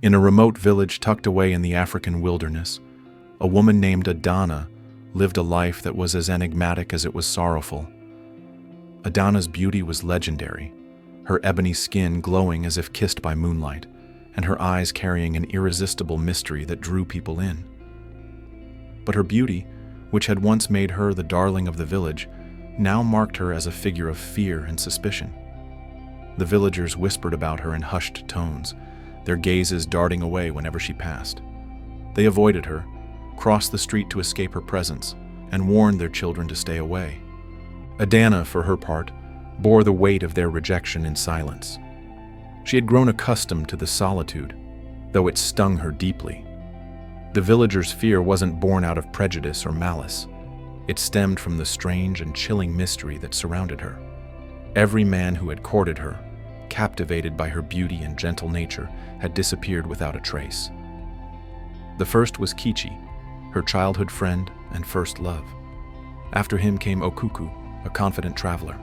In a remote village tucked away in the African wilderness, a woman named Adana lived a life that was as enigmatic as it was sorrowful. Adana's beauty was legendary, her ebony skin glowing as if kissed by moonlight, and her eyes carrying an irresistible mystery that drew people in. But her beauty, which had once made her the darling of the village, now marked her as a figure of fear and suspicion. The villagers whispered about her in hushed tones, their gazes darting away whenever she passed. They avoided her, crossed the street to escape her presence, and warned their children to stay away. Adana, for her part, bore the weight of their rejection in silence. She had grown accustomed to the solitude, though it stung her deeply. The villagers' fear wasn't born out of prejudice or malice. It stemmed from the strange and chilling mystery that surrounded her. Every man who had courted her, captivated by her beauty and gentle nature, had disappeared without a trace. The first was Kichi, her childhood friend and first love. After him came Okuku, a confident traveler,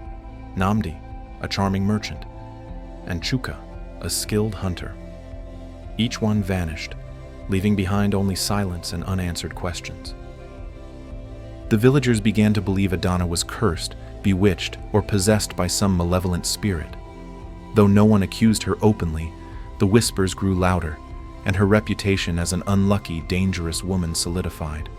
Namdi, a charming merchant, and Chuka, a skilled hunter. Each one vanished, leaving behind only silence and unanswered questions. The villagers began to believe Adana was cursed, bewitched, or possessed by some malevolent spirit. Though no one accused her openly, the whispers grew louder, and her reputation as an unlucky, dangerous woman solidified.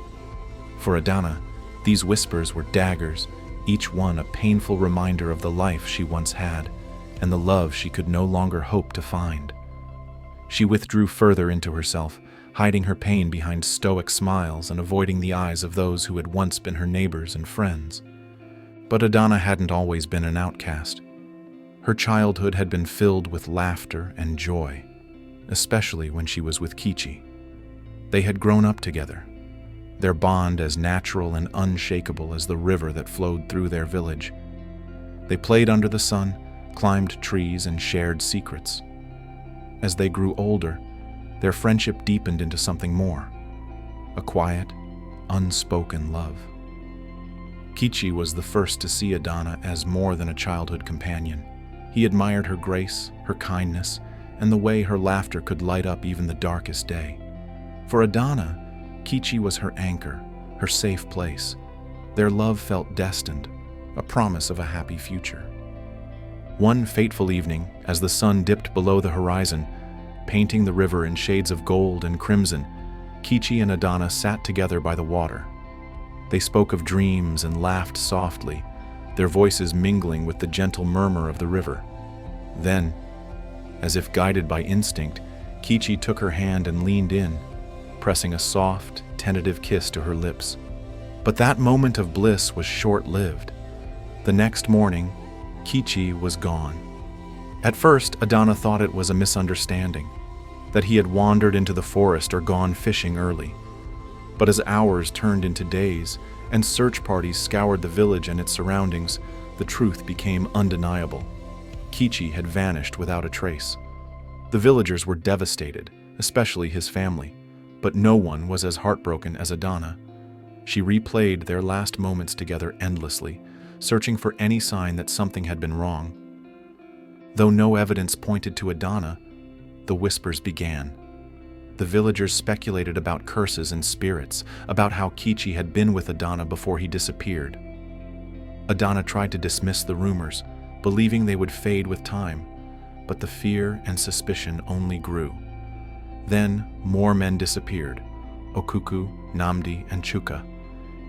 For Adana, these whispers were daggers, each one a painful reminder of the life she once had, and the love she could no longer hope to find. She withdrew further into herself, hiding her pain behind stoic smiles and avoiding the eyes of those who had once been her neighbors and friends. But Adana hadn't always been an outcast. Her childhood had been filled with laughter and joy, especially when she was with Kichi. They had grown up together, their bond as natural and unshakable as the river that flowed through their village. They played under the sun, climbed trees, and shared secrets. As they grew older, their friendship deepened into something more, a quiet, unspoken love. Kichi was the first to see Adana as more than a childhood companion. He admired her grace, her kindness, and the way her laughter could light up even the darkest day. For Adana, Kichi was her anchor, her safe place. Their love felt destined, a promise of a happy future. One fateful evening, as the sun dipped below the horizon, painting the river in shades of gold and crimson, Kichi and Adana sat together by the water. They spoke of dreams and laughed softly, their voices mingling with the gentle murmur of the river. Then, as if guided by instinct, Kichi took her hand and leaned in, pressing a soft, tentative kiss to her lips. But that moment of bliss was short-lived. The next morning, Kichi was gone. At first, Adana thought it was a misunderstanding, that he had wandered into the forest or gone fishing early. But as hours turned into days and search parties scoured the village and its surroundings, the truth became undeniable. Kichi had vanished without a trace. The villagers were devastated, especially his family, but no one was as heartbroken as Adana. She replayed their last moments together endlessly, searching for any sign that something had been wrong. Though no evidence pointed to Adana, the whispers began. The villagers speculated about curses and spirits, about how Kichi had been with Adana before he disappeared. Adana tried to dismiss the rumors, believing they would fade with time, but the fear and suspicion only grew. Then more men disappeared, Okuku, Namdi, and Chuka,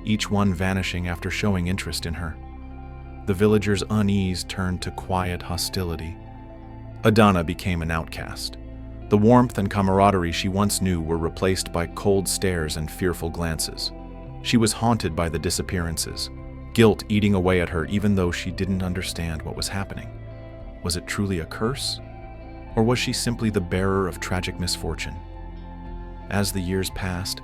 each one vanishing after showing interest in her. The villagers' unease turned to quiet hostility. Adana became an outcast. The warmth and camaraderie she once knew were replaced by cold stares and fearful glances. She was haunted by the disappearances, guilt eating away at her even though she didn't understand what was happening. Was it truly a curse? Or was she simply the bearer of tragic misfortune? As the years passed,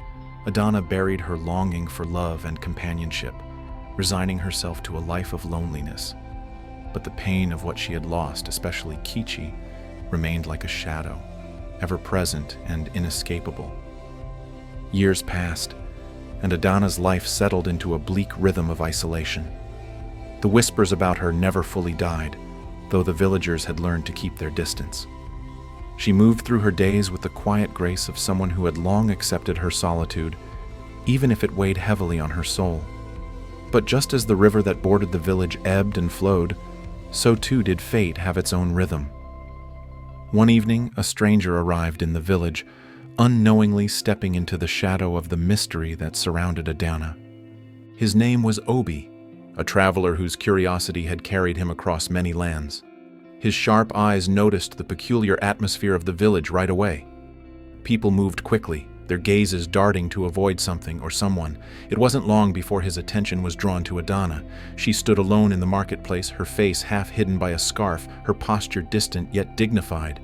Adana buried her longing for love and companionship, resigning herself to a life of loneliness. But the pain of what she had lost, especially Kichi, remained like a shadow, ever present and inescapable. Years passed, and Adana's life settled into a bleak rhythm of isolation. The whispers about her never fully died, though the villagers had learned to keep their distance. She moved through her days with the quiet grace of someone who had long accepted her solitude, even if it weighed heavily on her soul. But just as the river that bordered the village ebbed and flowed, so too did fate have its own rhythm. One evening, a stranger arrived in the village, unknowingly stepping into the shadow of the mystery that surrounded Adana. His name was Obi, a traveler whose curiosity had carried him across many lands. His sharp eyes noticed the peculiar atmosphere of the village right away. People moved quickly, their gazes darting to avoid something or someone. It wasn't long before his attention was drawn to Adana. She stood alone in the marketplace, her face half hidden by a scarf, her posture distant yet dignified.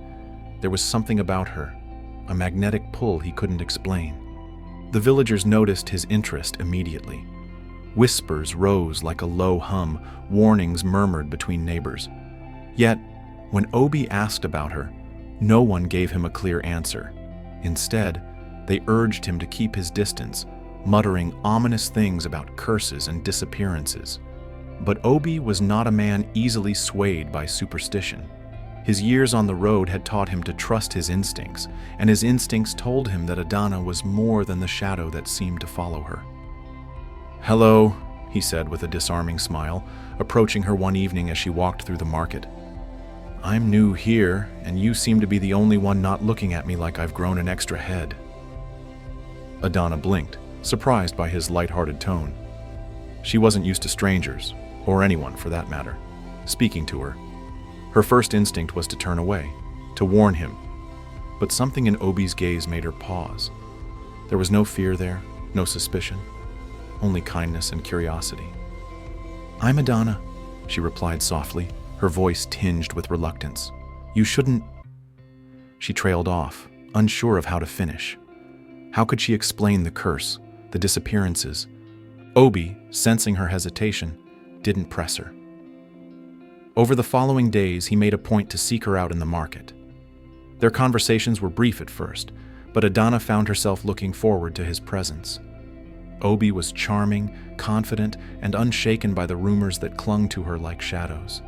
There was something about her, a magnetic pull he couldn't explain. The villagers noticed his interest immediately. Whispers rose like a low hum, warnings murmured between neighbors. Yet, when Obi asked about her, no one gave him a clear answer. Instead, they urged him to keep his distance, muttering ominous things about curses and disappearances. But Obi was not a man easily swayed by superstition. His years on the road had taught him to trust his instincts, and his instincts told him that Adana was more than the shadow that seemed to follow her. "Hello," he said with a disarming smile, approaching her one evening as she walked through the market. "I'm new here, and you seem to be the only one not looking at me like I've grown an extra head." Adana blinked, surprised by his light-hearted tone. She wasn't used to strangers, or anyone for that matter, speaking to her. Her first instinct was to turn away, to warn him. But something in Obi's gaze made her pause. There was no fear there, no suspicion, only kindness and curiosity. "I'm Adana," she replied softly, her voice tinged with reluctance. "You shouldn't—" She trailed off, unsure of how to finish. How could she explain the curse, the disappearances? Obi, sensing her hesitation, didn't press her. Over the following days, he made a point to seek her out in the market. Their conversations were brief at first, but Adana found herself looking forward to his presence. Obi was charming, confident, and unshaken by the rumors that clung to her like shadows.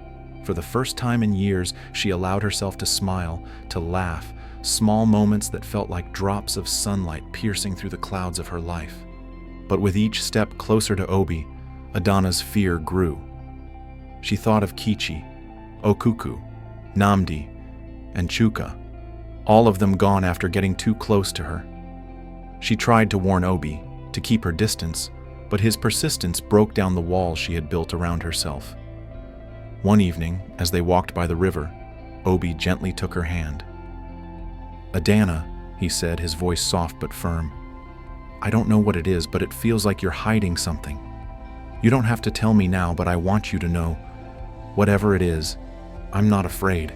For the first time in years, she allowed herself to smile, to laugh, small moments that felt like drops of sunlight piercing through the clouds of her life. But with each step closer to Obi, Adana's fear grew. She thought of Kichi, Okuku, Namdi, and Chuka, all of them gone after getting too close to her. She tried to warn Obi, to keep her distance, but his persistence broke down the wall she had built around herself. One evening, as they walked by the river, Obi gently took her hand. "Adana," he said, his voice soft but firm. "I don't know what it is, but it feels like you're hiding something. You don't have to tell me now, but I want you to know. Whatever it is, I'm not afraid."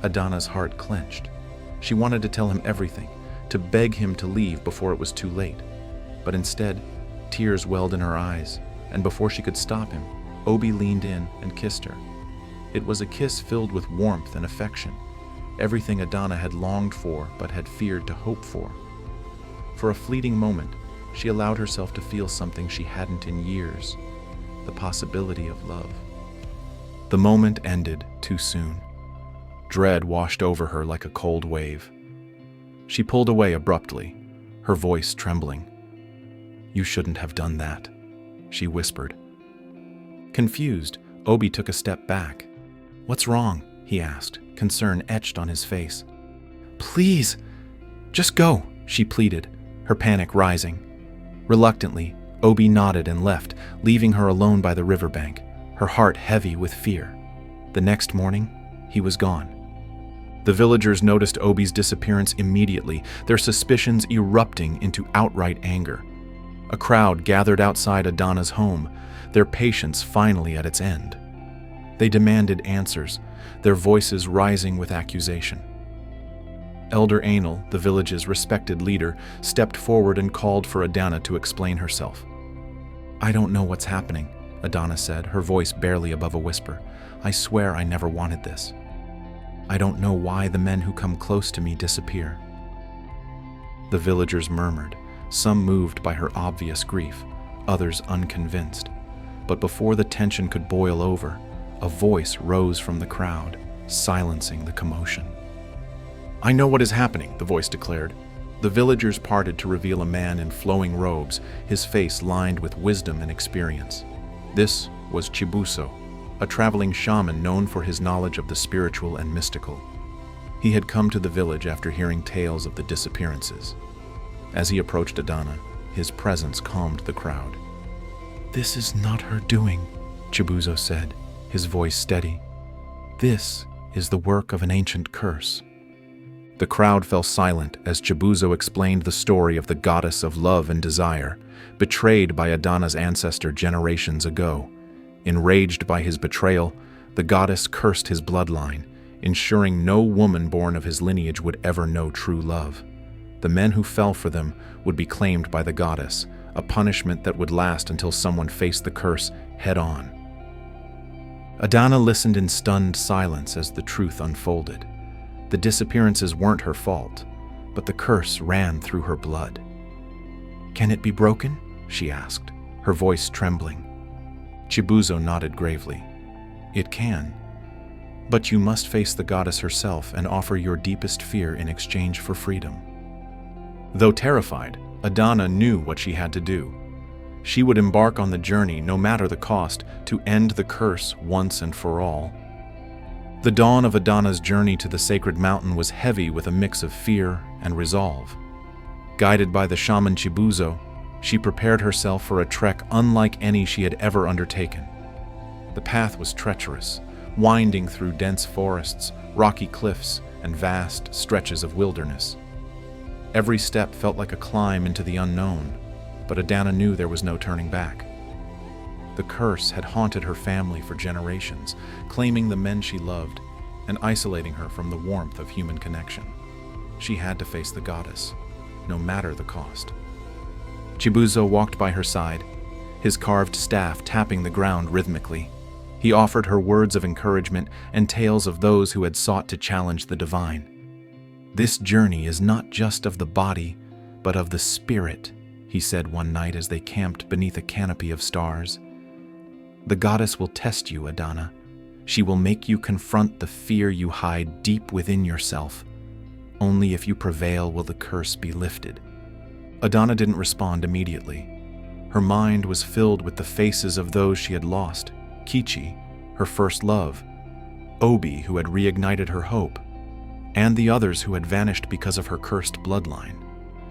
Adana's heart clenched. She wanted to tell him everything, to beg him to leave before it was too late. But instead, tears welled in her eyes, and before she could stop him, Obi leaned in and kissed her. It was a kiss filled with warmth and affection, everything Adana had longed for but had feared to hope for. For a fleeting moment, she allowed herself to feel something she hadn't in years, the possibility of love. The moment ended too soon. Dread washed over her like a cold wave. She pulled away abruptly, her voice trembling. "You shouldn't have done that," she whispered. Confused, Obi took a step back. "What's wrong?" he asked, concern etched on his face. "Please, just go," she pleaded, her panic rising. Reluctantly, Obi nodded and left, leaving her alone by the riverbank, her heart heavy with fear. The next morning, he was gone. The villagers noticed Obi's disappearance immediately, their suspicions erupting into outright anger. A crowd gathered outside Adana's home, their patience finally at its end. They demanded answers, their voices rising with accusation. Elder Anil, the village's respected leader, stepped forward and called for Adana to explain herself. "I don't know what's happening," Adana said, her voice barely above a whisper. "I swear I never wanted this. I don't know why the men who come close to me disappear." The villagers murmured, some moved by her obvious grief, others unconvinced. But before the tension could boil over, a voice rose from the crowd, silencing the commotion. "I know what is happening," the voice declared. The villagers parted to reveal a man in flowing robes, his face lined with wisdom and experience. This was Chibuzo, a traveling shaman known for his knowledge of the spiritual and mystical. He had come to the village after hearing tales of the disappearances. As he approached Adana, his presence calmed the crowd. "This is not her doing," Chibuzo said, his voice steady. "This is the work of an ancient curse." The crowd fell silent as Chibuzo explained the story of the goddess of love and desire, betrayed by Adana's ancestor generations ago. Enraged by his betrayal, the goddess cursed his bloodline, ensuring no woman born of his lineage would ever know true love. The men who fell for them would be claimed by the goddess, a punishment that would last until someone faced the curse head-on. Adana listened in stunned silence as the truth unfolded. The disappearances weren't her fault, but the curse ran through her blood. "Can it be broken?" she asked, her voice trembling. Chibuzo nodded gravely. "It can. But you must face the goddess herself and offer your deepest fear in exchange for freedom." Though terrified, Adana knew what she had to do. She would embark on the journey, no matter the cost, to end the curse once and for all. The dawn of Adana's journey to the sacred mountain was heavy with a mix of fear and resolve. Guided by the shaman Chibuzo, she prepared herself for a trek unlike any she had ever undertaken. The path was treacherous, winding through dense forests, rocky cliffs, and vast stretches of wilderness. Every step felt like a climb into the unknown, but Adana knew there was no turning back. The curse had haunted her family for generations, claiming the men she loved and isolating her from the warmth of human connection. She had to face the goddess, no matter the cost. Chibuzo walked by her side, his carved staff tapping the ground rhythmically. He offered her words of encouragement and tales of those who had sought to challenge the divine. "This journey is not just of the body, but of the spirit," he said one night as they camped beneath a canopy of stars. "The goddess will test you, Adana. She will make you confront the fear you hide deep within yourself. Only if you prevail will the curse be lifted." Adana didn't respond immediately. Her mind was filled with the faces of those she had lost: Kichi, her first love; Obi, who had reignited her hope; and the others who had vanished because of her cursed bloodline.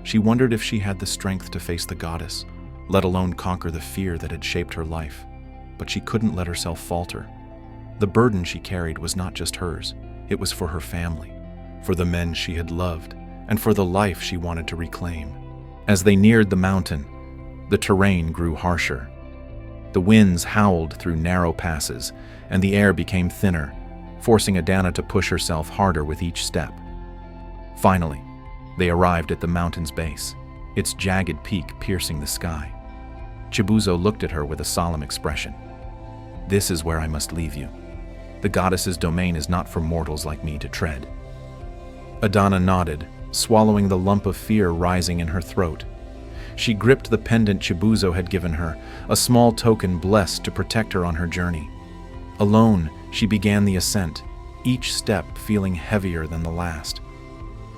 She wondered if she had the strength to face the goddess, let alone conquer the fear that had shaped her life. But she couldn't let herself falter. The burden she carried was not just hers. It was for her family, for the men she had loved, and for the life she wanted to reclaim. As they neared the mountain, the terrain grew harsher. The winds howled through narrow passes, and the air became thinner, forcing Adana to push herself harder with each step. Finally, they arrived at the mountain's base, its jagged peak piercing the sky. Chibuzo looked at her with a solemn expression. "This is where I must leave you. The goddess's domain is not for mortals like me to tread." Adana nodded, swallowing the lump of fear rising in her throat. She gripped the pendant Chibuzo had given her, a small token blessed to protect her on her journey. Alone, she began the ascent, each step feeling heavier than the last.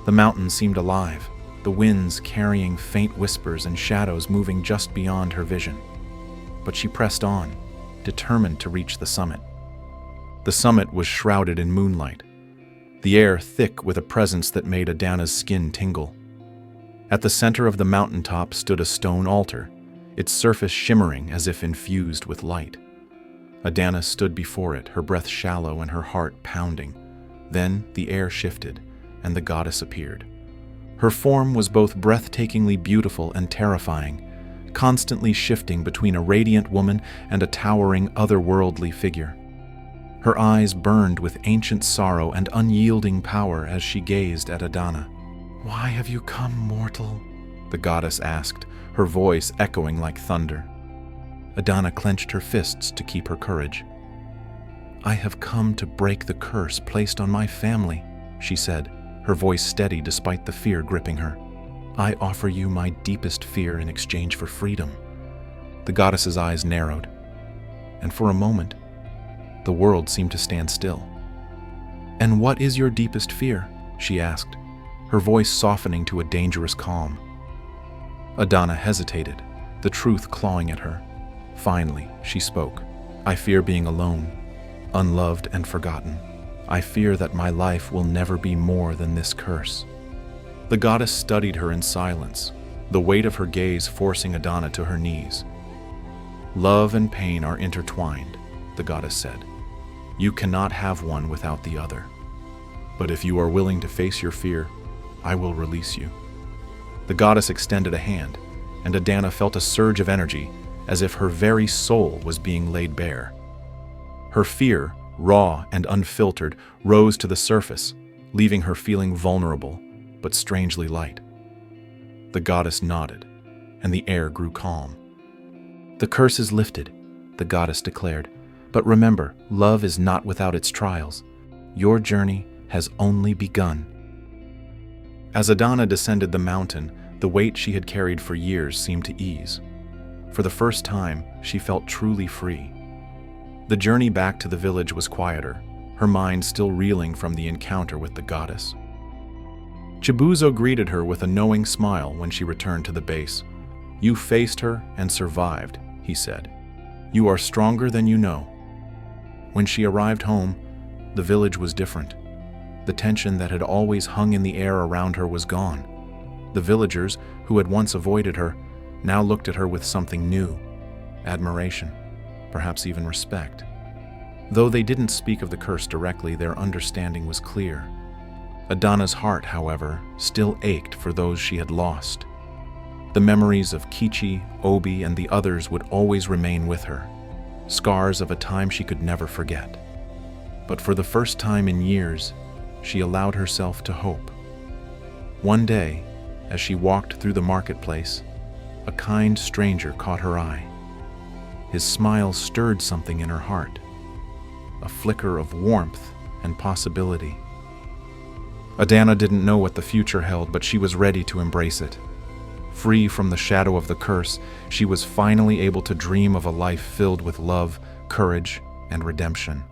The mountain seemed alive, the winds carrying faint whispers and shadows moving just beyond her vision. But she pressed on, determined to reach the summit. The summit was shrouded in moonlight, the air thick with a presence that made Adana's skin tingle. At the center of the mountaintop stood a stone altar, its surface shimmering as if infused with light. Adana stood before it, her breath shallow and her heart pounding. Then the air shifted, and the goddess appeared. Her form was both breathtakingly beautiful and terrifying, constantly shifting between a radiant woman and a towering, otherworldly figure. Her eyes burned with ancient sorrow and unyielding power as she gazed at Adana. "Why have you come, mortal?" the goddess asked, her voice echoing like thunder. Adana clenched her fists to keep her courage. "I have come to break the curse placed on my family," she said, her voice steady despite the fear gripping her. "I offer you my deepest fear in exchange for freedom." The goddess's eyes narrowed, and for a moment, the world seemed to stand still. "And what is your deepest fear?" she asked, her voice softening to a dangerous calm. Adana hesitated, the truth clawing at her. Finally, she spoke. "I fear being alone, unloved and forgotten. I fear that my life will never be more than this curse." The goddess studied her in silence, the weight of her gaze forcing Adana to her knees. "Love and pain are intertwined," the goddess said. "You cannot have one without the other. But if you are willing to face your fear, I will release you." The goddess extended a hand, and Adana felt a surge of energy, as if her very soul was being laid bare. Her fear, raw and unfiltered, rose to the surface, leaving her feeling vulnerable, but strangely light. The goddess nodded, and the air grew calm. "The curse is lifted," the goddess declared. "But remember, love is not without its trials. Your journey has only begun." As Adana descended the mountain, the weight she had carried for years seemed to ease. For the first time, she felt truly free. The journey back to the village was quieter, her mind still reeling from the encounter with the goddess. Chibuzo greeted her with a knowing smile when she returned to the base. "You faced her and survived," he said. "You are stronger than you know." When she arrived home, the village was different. The tension that had always hung in the air around her was gone. The villagers, who had once avoided her, now looked at her with something new: admiration, perhaps even respect. Though they didn't speak of the curse directly, their understanding was clear. Adana's heart, however, still ached for those she had lost. The memories of Kichi, Obi, and the others would always remain with her, scars of a time she could never forget. But for the first time in years, she allowed herself to hope. One day, as she walked through the marketplace, a kind stranger caught her eye. His smile stirred something in her heart, a flicker of warmth and possibility. Adana didn't know what the future held, but she was ready to embrace it. Free from the shadow of the curse, she was finally able to dream of a life filled with love, courage, and redemption.